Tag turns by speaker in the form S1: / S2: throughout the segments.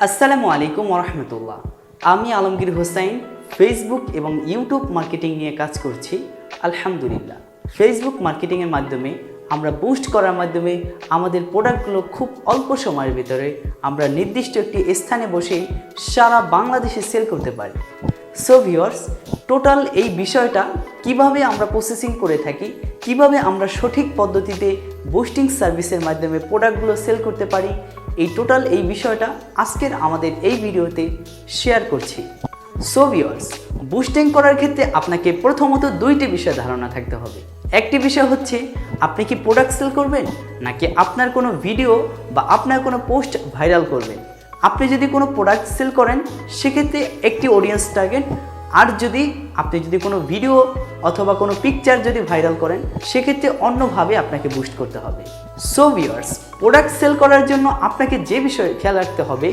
S1: আসসালামু আলাইকুম ওরহমতুল্লাহ। আমি আলমগীর হোসাইন ফেসবুক এবং ইউটিউব মার্কেটিং নিয়ে কাজ করছি। আলহামদুলিল্লাহ, ফেসবুক মার্কেটিংয়ের মাধ্যমে আমরা বুস্ট করার মাধ্যমে আমাদের প্রোডাক্টগুলো খুব অল্প সময়ের ভিতরে আমরা নির্দিষ্ট একটি স্থানে বসে সারা বাংলাদেশে সেল করতে পারি। সো ভিউয়ার্স, টোটাল এই বিষয়টা কিভাবে আমরা প্রসেসিং করে থাকি, কিভাবে আমরা সঠিক পদ্ধতিতে বুস্টিং সার্ভিসের মাধ্যমে প্রোডাক্টগুলো সেল করতে পারি, এই বিষয়টা আজকের আমাদের এই ভিডিওতে শেয়ার করছি। সো ভিউয়ার্স, বুস্টিং করার ক্ষেত্রে আপনাকে প্রথমত দুইটি বিষয় ধারণা থাকতে হবে। একটি বিষয় হচ্ছে আপনি কি প্রোডাক্ট সেল করবেন নাকি আপনার কোনো ভিডিও বা আপনার কোনো পোস্ট ভাইরাল করবেন। আপনি যদি কোনো প্রোডাক্ট সেল করেন সেক্ষেত্রে একটি অডিয়েন্স টার্গেট, আর আপনি যদি কোনো ভিডিও অথবা কোনো পিকচার যদি ভাইরাল করেন সেক্ষেত্রে অন্যভাবে আপনাকে বুস্ট করতে হবে। সো ভিউয়ার্স, প্রোডাক্ট সেল করার জন্য আপনাকে যে বিষয়ে খেয়াল রাখতে হবে,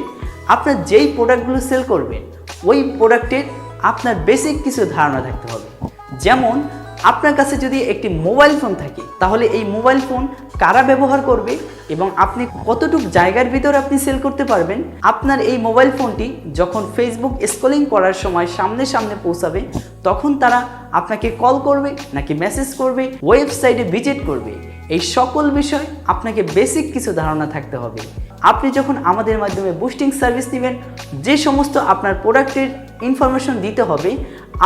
S1: আপনার যেই প্রোডাক্টগুলো সেল করবেন ওই প্রোডাক্টের আপনার বেসিক কিছু ধারণা থাকতে হবে। যেমন আপনার কাছে যদি একটি মোবাইল ফোন থাকে তাহলে এই মোবাইল ফোন কারা ব্যবহার করবে এবং আপনি কতটুকু জায়গার ভিতরে আপনি সেল করতে পারবেন। আপনার এই মোবাইল ফোনটি যখন ফেসবুক স্ক্রলিং করার সময় সামনে পৌঁছাবে তখন তারা আপনাকে কল করবে নাকি মেসেজ করবে, ওয়েবসাইটে ভিজিট করবে, এই সকল বিষয় আপনাকে বেসিক কিছু ধারণা থাকতে হবে। আপনি যখন আমাদের মাধ্যমে বুস্টিং সার্ভিস নেবেন, যে সমস্ত আপনার প্রোডাক্টের ইনফরমেশন দিতে হবে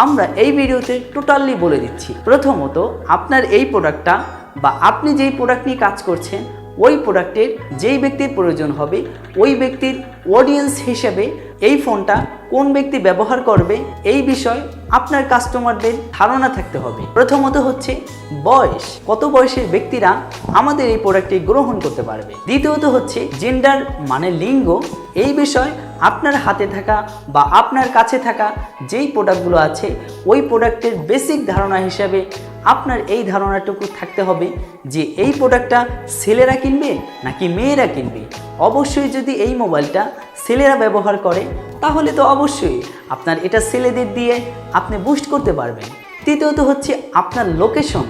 S1: আমরা এই ভিডিওতে টোটালি বলে দিচ্ছি। প্রথমত, আপনার এই প্রোডাক্টটা বা আপনি যেই প্রোডাক্ট নিয়ে কাজ করছেন ওই প্রোডাক্টের যেই ব্যক্তির প্রয়োজন হবে ওই ব্যক্তির অডিয়েন্স হিসেবে এই ফোনটা কোন ব্যক্তি ব্যবহার করবে এই বিষয় আপনার কাস্টমারদের ধারণা থাকতে হবে। প্রথমত হচ্ছে বয়স, কত বয়সের ব্যক্তিরা আমাদের এই প্রোডাক্টটি গ্রহণ করতে পারবে। দ্বিতীয়ত হচ্ছে জেন্ডার মানে লিঙ্গ, এই বিষয় আপনার হাতে থাকা বা আপনার কাছে থাকা যেই প্রোডাক্টগুলো আছে ওই প্রোডাক্টের বেসিক ধারণা হিসাবে আপনার এই ধারণাটুকু থাকতে হবে যে এই প্রোডাক্টটা ছেলেরা কিনবে নাকি মেয়েরা কিনবে। অবশ্যই যদি এই মোবাইলটা ছেলেরা ব্যবহার করে তাহলে তো অবশ্যই আপনার এটা ছেলেদের দিয়ে আপনি বুস্ট করতে পারবেন। তৃতীয়ত হচ্ছে আপনার লোকেশন,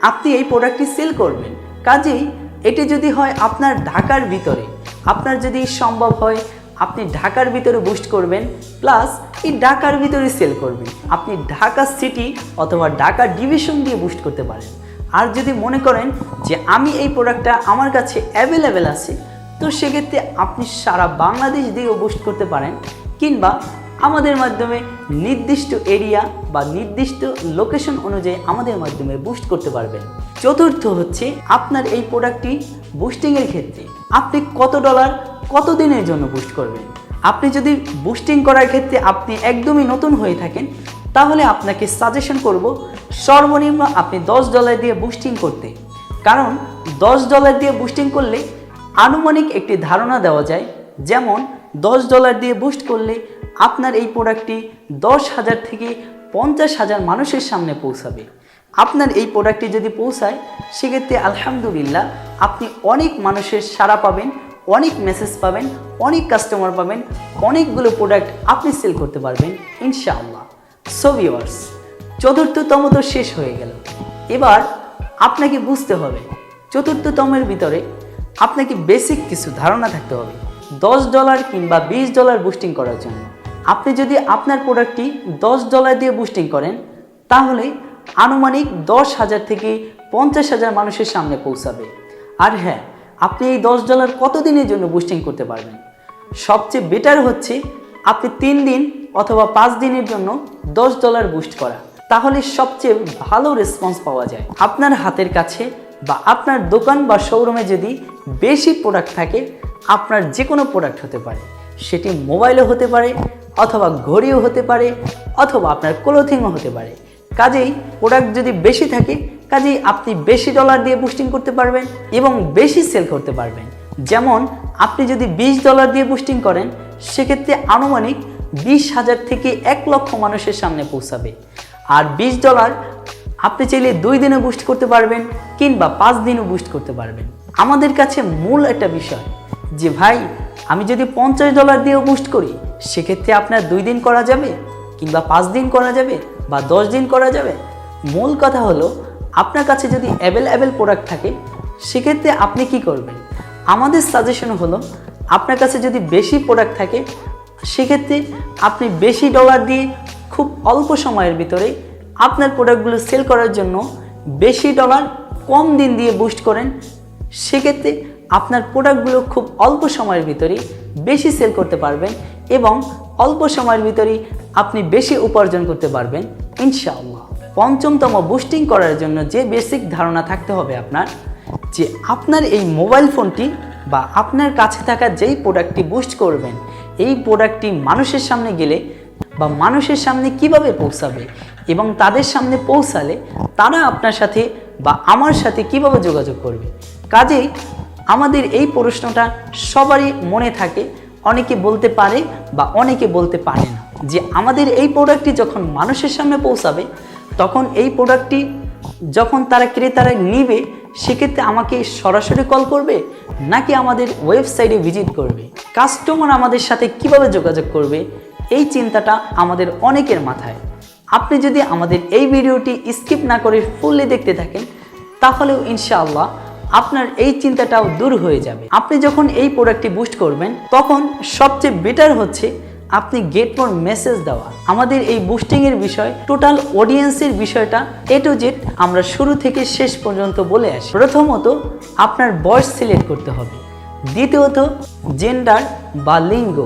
S1: আপনি এই প্রোডাক্টটি সেল করবেন, কাজেই এটি যদি হয় আপনার ঢাকার ভিতরে, আপনার যদি সম্ভব হয় আপনি ঢাকার ভিতরে বুস্ট করবেন, প্লাস এই ঢাকার ভিতরে সেল করবেন। আপনি ঢাকা সিটি অথবা ঢাকা ডিভিশন দিয়ে বুস্ট করতে পারেন। আর যদি মনে করেন যে আমি এই প্রোডাক্টটা আমার কাছে অ্যাভেলেবেল আছে, তো সেক্ষেত্রে আপনি সারা বাংলাদেশ দিয়েও বুস্ট করতে পারেন, কিংবা আমাদের মাধ্যমে নির্দিষ্ট এরিয়া বা নির্দিষ্ট লোকেশন অনুযায়ী আমাদের মাধ্যমে বুস্ট করতে পারবেন। চতুর্থ হচ্ছে আপনার এই প্রোডাক্টটি বুস্টিংয়ের ক্ষেত্রে আপনি কত ডলার কত দিনের জন্য বুস্ট করবেন। আপনি যদি বুস্টিং করার ক্ষেত্রে আপনি একদমই নতুন হয়ে থাকেন তাহলে আপনাকে সাজেশন করব সর্বনিম্ন আপনি $10 দিয়ে বুস্টিং করতে। কারণ $10 দিয়ে বুস্টিং করলে আনুমানিক একটি ধারণা দেওয়া যায়, যেমন $10 দিয়ে বুস্ট করলে আপনার এই প্রোডাক্টটি 10,000 থেকে 50,000 মানুষের সামনে পৌঁছাবে। আপনার এই প্রোডাক্টটি যদি পৌঁছায় সেক্ষেত্রে আলহামদুলিল্লাহ আপনি অনেক মানুষের সাড়া পাবেন, অনেক মেসেজ পাবেন, অনেক কাস্টমার পাবেন, অনেকগুলো প্রোডাক্ট আপনি সেল করতে পারবেন ইনশাআল্লাহ। সো ভিউয়ার্স, চতুর্থতম তো শেষ হয়ে গেল। এবার আপনাকে বুঝতে হবে চতুর্থতমের ভিতরে আপনাকে বেসিক কিছু ধারণা থাকতে হবে $10 কিংবা $20 বুস্টিং করার জন্য। আপনি যদি আপনার প্রোডাক্টটি $10 দিয়ে বুস্টিং করেন তাহলে আনুমানিক 10,000 থেকে 50,000 মানুষের সামনে পৌঁছাবে। আর হ্যাঁ, আপনি এই $10 কতদিনের জন্য বুস্টিং করতে পারবেন? সবচেয়ে বেটার হচ্ছে আপনি 3 দিন অথবা 5 দিনের জন্য $10 বুস্ট করা, তাহলে সবচেয়ে ভালো রেসপন্স পাওয়া যায়। আপনার হাতের কাছে বা আপনার দোকান বা শোরুমে যদি বেশি প্রোডাক্ট থাকে, আপনার যে কোনো প্রোডাক্ট হতে পারে, সেটি মোবাইলও হতে পারে অথবা ঘড়িও হতে পারে অথবা আপনার ক্লোথিংও হতে পারে। কাজেই প্রোডাক্ট যদি বেশি থাকে কাজেই আপনি বেশি ডলার দিয়ে বুস্টিং করতে পারবেন এবং বেশি সেল করতে পারবেন। যেমন আপনি যদি $20 দিয়ে বুস্টিং করেন সেক্ষেত্রে আনুমানিক 20,000 থেকে 1 লক্ষ মানুষের সামনে পৌঁছাবে। আর $20 আপনি চাইলে 2 দিনে বুস্ট করতে পারবেন কিংবা 5 দিনও বুস্ট করতে পারবেন। আমাদের কাছে মূল একটা বিষয় যে ভাই, আমি যদি $50 দিয়েও বুস্ট করি সেক্ষেত্রে আপনার 2 দিন করা যাবে কিংবা 5 দিন করা যাবে বা 10 দিন করা যাবে। মূল কথা হলো আপনার কাছে যদি অ্যাভেলেবেল প্রোডাক্ট থাকে সেক্ষেত্রে আপনি কি করবেন। আমাদের সাজেশন হলো আপনার কাছে যদি বেশি প্রোডাক্ট থাকে সেক্ষেত্রে আপনি বেশি ডলার দিয়ে খুব অল্প সময়ের ভিতরে আপনার প্রোডাক্টগুলো সেল করার জন্য বেশি ডলার কম দিন দিয়ে বুস্ট করেন, সেক্ষেত্রে আপনার প্রোডাক্টগুলো খুব অল্প সময়ের ভিতরে বেশি সেল করতে পারবেন এবং অল্প সময়ের ভিতরেই আপনি বেশি উপার্জন করতে পারবেন ইনশাআল্লাহ। পঞ্চমতম, বুস্টিং করার জন্য যে বেসিক ধারণা থাকতে হবে আপনার, যে আপনার এই মোবাইল ফোনটি বা আপনার কাছে থাকা যেই প্রোডাক্টটি বুস্ট করবেন, এই প্রোডাক্টটি মানুষের সামনে গেলে বা মানুষের সামনে কিভাবে পৌঁছাবে এবং তাদের সামনে পৌঁছালে তারা আপনার সাথে বা আমার সাথে কিভাবে যোগাযোগ করবে। কাজেই আমাদের এই প্রশ্নটা সবারই মনে থাকে, অনেকে বলতে পারে বা অনেকে বলতে পারে না, যে আমাদের এই প্রোডাক্টটি যখন মানুষের সামনে পৌঁছাবে তখন এই প্রোডাক্টটি যখন তারা ক্রেতারা নিবে সেক্ষেত্রে আমাকে সরাসরি কল করবে নাকি আমাদের ওয়েবসাইটে ভিজিট করবে, কাস্টমার আমাদের সাথে কিভাবে যোগাযোগ করবে, এই চিন্তাটা আমাদের অনেকের মাথায়। আপনি যদি আমাদের এই ভিডিওটি স্কিপ না করে ফুললি দেখতে থাকেন তাহলেও ইনশাআল্লাহ আপনার এই চিন্তাটাও দূর হয়ে যাবে। আপনি যখন এই প্রোডাক্টটি বুস্ট করবেন তখন সবচেয়ে বেটার হচ্ছে আপনি গেট মোর মেসেজ দেওয়া। আমাদের এই বুস্টিংয়ের বিষয়, টোটাল অডিয়েন্সের বিষয়টা এ টু জেড আমরা শুরু থেকে শেষ পর্যন্ত বলে আসি। প্রথমত আপনার বয়স সিলেক্ট করতে হবে, দ্বিতীয়ত জেন্ডার বা লিঙ্গ,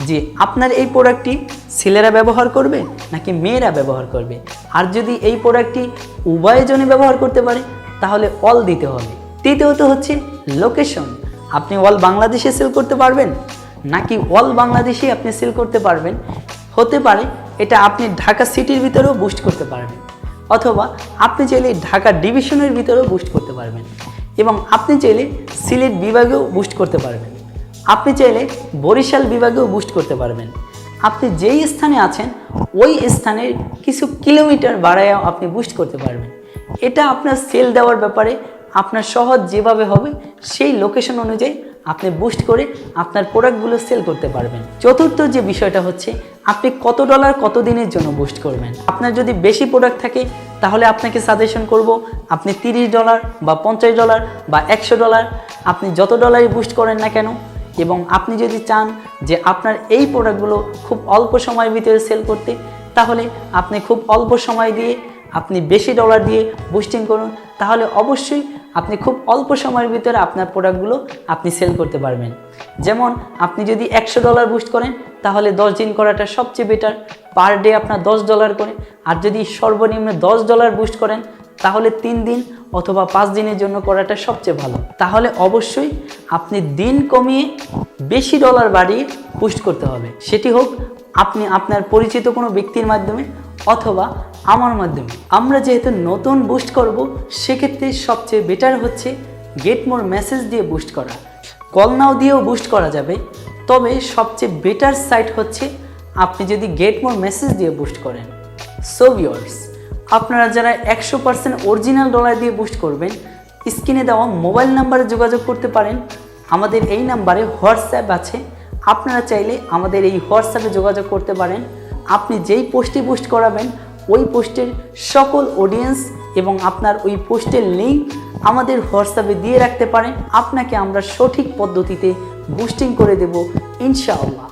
S1: যে আপনার এই প্রোডাক্টটি ছেলেরা ব্যবহার করবে নাকি মেয়েরা ব্যবহার করবে, আর যদি এই প্রোডাক্টটি উভয়জনে ব্যবহার করতে পারে তাহলে অল দিতে হবে। তৃতীয়ত হচ্ছে লোকেশন, আপনি অল বাংলাদেশে সেল করতে পারবেন নাকি অল বাংলাদেশে আপনি সেল করতে পারবেন। হতে পারে এটা আপনি ঢাকা সিটির ভিতরেও বুস্ট করতে পারবেন, অথবা আপনি চাইলে ঢাকা ডিভিশনের ভিতরেও বুস্ট করতে পারবেন, এবং আপনি চাইলে সিলেট বিভাগেও বুস্ট করতে পারবেন, আপনি চাইলে বরিশাল বিভাগেও বুস্ট করতে পারবেন। আপনি যেই স্থানে আছেন ওই স্থানের কিছু কিলোমিটার বাড়ায়ও আপনি বুস্ট করতে পারবেন। এটা আপনার সেল দেওয়ার ব্যাপারে আপনার সহজ যেভাবে হবে সেই লোকেশন অনুযায়ী আপনি বুস্ট করে আপনার প্রোডাক্টগুলো সেল করতে পারবেন। চতুর্থ যে বিষয়টা হচ্ছে আপনি কত ডলার কত দিনের জন্য বুস্ট করবেন। আপনার যদি বেশি প্রোডাক্ট থাকে তাহলে আপনাকে সাজেশন করব আপনি $30 বা $50 বা $100, আপনি যত ডলারই বুস্ট করেন না কেন, এবং আপনি যদি চান যে আপনার এই প্রোডাক্টগুলো খুব অল্প সময়ের ভিতরে সেল করতে, তাহলে আপনি খুব অল্প সময় দিয়ে আপনি বেশি ডলার দিয়ে বুস্টিং করুন, তাহলে অবশ্যই আপনি খুব অল্প সময়ের ভিতরে আপনার প্রোডাক্টগুলো আপনি সেল করতে পারবেন। যেমন আপনি যদি $100 বুস্ট করেন তাহলে 10 দিন করাটা সবচেয়ে বেটার, পার ডে আপনার $10 করে। আর যদি সর্বনিম্ন $10 বুস্ট করেন তাহলে 3 দিন অথবা 5 দিনের জন্য করাটা সবচেয়ে ভালো। তাহলে অবশ্যই আপনি দিন কমিয়ে বেশি ডলার বাড়িয়ে বুস্ট করতে হবে, সেটি হোক আপনি আপনার পরিচিত কোনো ব্যক্তির মাধ্যমে অথবা আমার মাধ্যমে। আমরা যেহেতু নতুন বুস্ট করব সেক্ষেত্রে সবচেয়ে বেটার হচ্ছে গেট মোর মেসেজ দিয়ে বুস্ট করা। কল নাও দিয়েও বুস্ট করা যাবে, তবে সবচেয়ে বেটার সাইট হচ্ছে আপনি যদি গেট মোর মেসেজ দিয়ে বুস্ট করেন। সো ভিউয়ার্স, আপনারা যারা 100% অরিজিনাল ডলার দিয়ে বুস্ট করবেন, স্ক্রিনে দেওয়া মোবাইল নাম্বারে যোগাযোগ করতে পারেন। আমাদের এই নাম্বারে হোয়াটসঅ্যাপ আছে, আপনারা চাইলে আমাদের এই হোয়াটসঅ্যাপে যোগাযোগ করতে পারেন। আপনি যেই পোস্টে বুস্ট করাবেন ওই পোস্টের সকল অডিয়েন্স এবং আপনার ওই পোস্টের লিঙ্ক আমাদের হোয়াটসঅ্যাপে দিয়ে রাখতে পারেন। আপনাকে আমরা সঠিক পদ্ধতিতে বুস্টিং করে দেব ইনশাআল্লাহ।